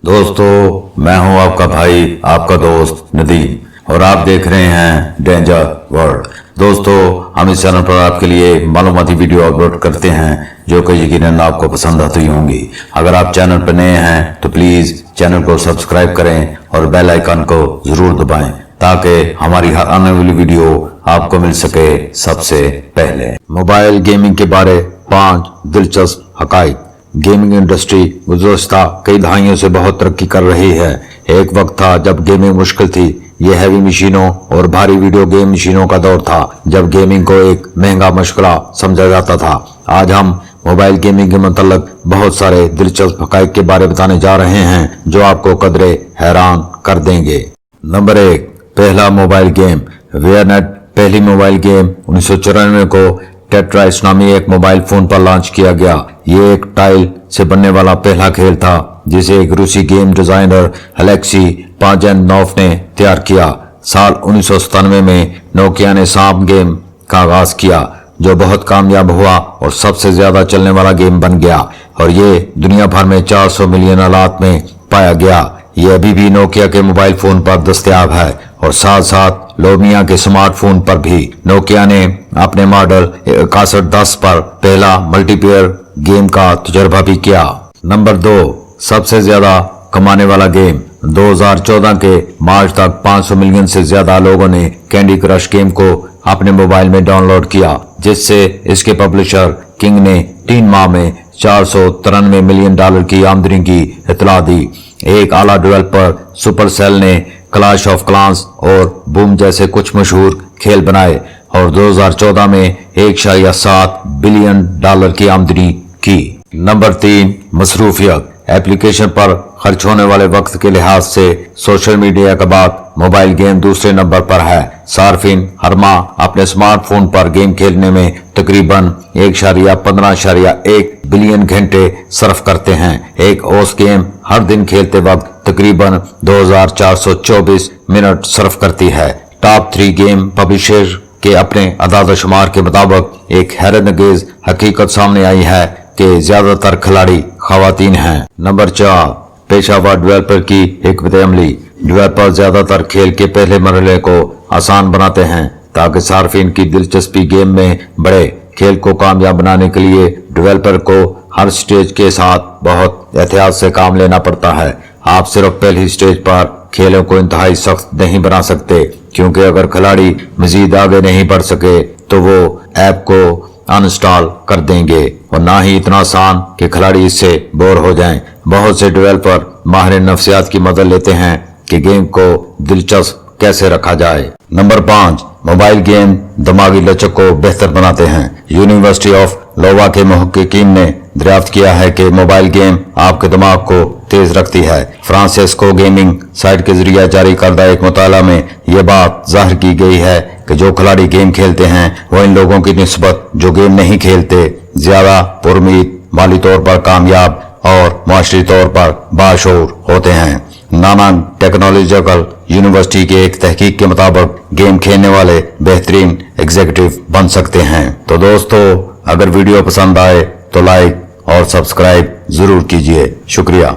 दोस्तों मैं हूं आपका भाई आपका दोस्त नदीम और आप देख रहे हैं डेंजर वर्ल्ड। दोस्तों हम इस चैनल पर आपके लिए मालूमाती वीडियो अपलोड करते हैं जो कि यकीनन आपको पसंद आती होंगी। अगर आप चैनल पर नए हैं तो प्लीज चैनल को सब्सक्राइब करें और बेल आइकन को जरूर दबाएं ताकि हमारी हर आने वाली वीडियो आपको मिल सके सबसे पहले। मोबाइल गेमिंग के बारे 5 दिलचस्प हकाइक। गेमिंग इंडस्ट्री गुज़श्ता कई दहाइयों से बहुत तरक्की कर रही है। एक वक्त था जब गेमिंग मुश्किल थी। ये हैवी मशीनों और भारी वीडियो गेम मशीनों का दौर था जब गेमिंग को एक महंगा मशगला समझा जाता था। आज हम मोबाइल गेमिंग के मतलब बहुत सारे दिलचस्प हकाइक के बारे बताने जा रहे हैं जो आपको कदरे हैरान कर देंगे। नंबर 1, पहला मोबाइल गेम वेयरनेट। पहली मोबाइल गेम 1994 को टेट्राइस नामी एक मोबाइल फोन पर लॉन्च किया गया। ये एक टाइल से बनने वाला पहला खेल था जिसे एक रूसी गेम डिजाइनर अलेक्सी पाजेनोव ने तैयार किया। साल 1997 में नोकिया ने सांप गेम का आगाज किया जो बहुत कामयाब हुआ और सबसे ज्यादा चलने वाला गेम बन गया और ये दुनिया भर में 400 मिलियन आलात में पाया गया। ये अभी भी नोकिया के मोबाइल फोन पर दस्तयाब है और साथ साथ लोमिया के स्मार्टफोन पर भी। नोकिया ने अपने मॉडल 6110 पर पहला मल्टीप्लेयर गेम का तजुर्बा भी किया। नंबर 2, सबसे ज्यादा कमाने वाला गेम। 2014 के मार्च तक 500 मिलियन से ज्यादा लोगों ने कैंडी क्रश गेम को अपने मोबाइल में डाउनलोड किया जिससे इसके पब्लिशर किंग ने 3 माह में $493 मिलियन की आमदनी की इतला दी। एक आला डेवलपर सुपरसेल ने क्लैश ऑफ क्लांस और बूम जैसे कुछ मशहूर खेल बनाए और 2014 में $1.7 बिलियन की आमदनी की। नंबर 3, मसरूफियत। एप्लीकेशन पर खर्च होने वाले वक्त के लिहाज से सोशल मीडिया के बाद मोबाइल गेम दूसरे नंबर पर है। सार्फिन हर माह अपने स्मार्टफोन पर गेम खेलने में तकरीबन 1.15 बिलियन घंटे सर्फ करते हैं। एक ओस गेम हर दिन खेलते वक्त तकरीबन 2424 मिनट सर्फ करती है। टॉप 3 गेम पब्लिशर के अपने अदाद-ओ-शुमार के मुताबिक एक हैरतअंगेज हकीकत सामने आई है कि ज्यादातर खिलाड़ी खवातीन हैं। नंबर 4, पेशावर डेवलपर की हिकमत अमली। डेवलपर ज्यादातर खेल के पहले मरहले को आसान बनाते हैं ताकि सार्फिन की दिलचस्पी गेम में बढ़े। खेल को कामयाब बनाने के लिए डेवलपर को हर स्टेज के साथ बहुत एहतियात से काम लेना पड़ता है। आप सिर्फ पहली स्टेज पर खेलों को इंतहाई सख्त नहीं बना सकते क्योंकि अगर खिलाड़ी मजीद आगे नहीं बढ़ सके तो वो ऐप को अनइंस्टॉल कर देंगे और ना ही इतना आसान कि खिलाड़ी इससे बोर हो जाएं। बहुत से डेवलपर माहिर नफ्सियात की मदद लेते हैं कि गेम को दिलचस्प कैसे रखा जाए। नंबर 5, मोबाइल गेम दिमागी लचक को बेहतर बनाते हैं। यूनिवर्सिटी ऑफ लोवा के मुहक्किकीन ने दरियाफ्त किया है कि मोबाइल गेम आपके दिमाग को तेज रखती है। फ्रांसिस्को गेमिंग साइट के जरिए जारी करदा एक मुताला में यह बात जाहिर की गई है कि जो खिलाड़ी गेम खेलते हैं वो इन लोगों की निस्बत जो गेम नहीं खेलते ज्यादा पुरउम्मीद, माली तौर पर कामयाब और माशरी तौर पर बाशऊर होते हैं। नानांग टेक्नोलॉजिकल यूनिवर्सिटी के एक तहकीक के मुताबिक गेम खेलने वाले बेहतरीन एग्जीक्यूटिव बन सकते हैं। तो दोस्तों अगर वीडियो पसंद आए तो लाइक और सब्सक्राइब जरूर कीजिए। शुक्रिया।